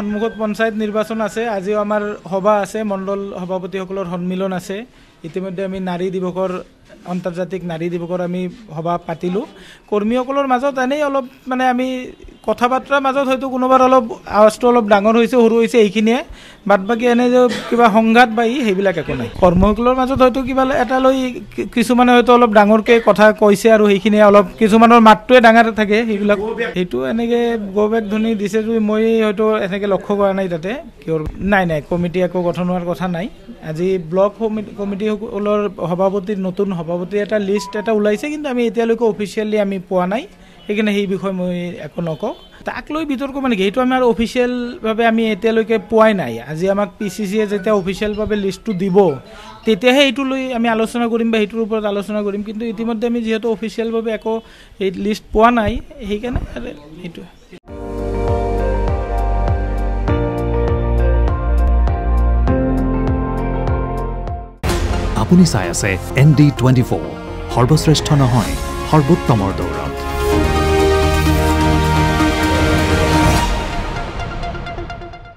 সন্মুখত পঞ্চায়ত নিৰ্বাচন আছে আজিও আমাৰ সভা আছে মণ্ডল সভাপতিসকলৰ সন্মিলন আছে ইতিমধ্যে আমি নাৰী দিৱসৰ আন্তৰ্জাতিক নাৰী দিৱসৰ আমি সভা পাতিলো কৰ্মীসকলৰ মাজত এনেই অলপ মানে আমি কথা বাৰ্তাৰ মাজত হয়তো কোনোবাৰ অলপ আৱাজটো অলপ ডাঙৰ হৈছে সৰু হৈছে এইখিনিয়ে বাদ বাকি এনে যে কিবা সংঘাত বা সেইবিলাক একো নাই কৰ্মীসকলৰ মাজত হয়তো কিবা এটা লৈ কিছুমানে হয়তো অলপ ডাঙৰকৈ কথা কৈছে আৰু সেইখিনিয়ে অলপ কিছুমানৰ মাতটোৱে ডাঙৰ থাকে সেইবিলাক সেইটো এনেকৈ গৌবেক ধ্বনি দিছে যদি মই হয়তো এনেকৈ লক্ষ্য কৰা নাই তাতে কিয় নাই কমিটি একো গঠন হোৱাৰ কথা নাই আজি ব্লক কমিটিসকলৰ সভাপতিৰ নতুন সভাপতি এটা লিষ্ট এটা ওলাইছে কিন্তু আমি এতিয়ালৈকে অফিচিয়েলি আমি পোৱা নাই সেইকাৰণে সেই বিষয়ে মই একো নকওঁ তাক লৈ বিতৰ্ক মানে কি সেইটো আমাৰ অফিচিয়েলভাৱে আমি এতিয়ালৈকে পোৱাই নাই আজি আমাক পিচিচিয়ে যেতিয়া অফিচিয়েলভাৱে লিষ্টটো দিব তেতিয়াহে এইটো লৈ আমি আলোচনা কৰিম বা সেইটোৰ ওপৰত আলোচনা কৰিম কিন্তু ইতিমধ্যে আমি যিহেতু অফিচিয়েলভাৱে একো এই লিষ্ট পোৱা নাই সেইকাৰণে সেইটো আপুনি চাই আছে ND24 সৰ্বশ্ৰেষ্ঠ নহয় সৰ্বোত্তমৰ দৌৰ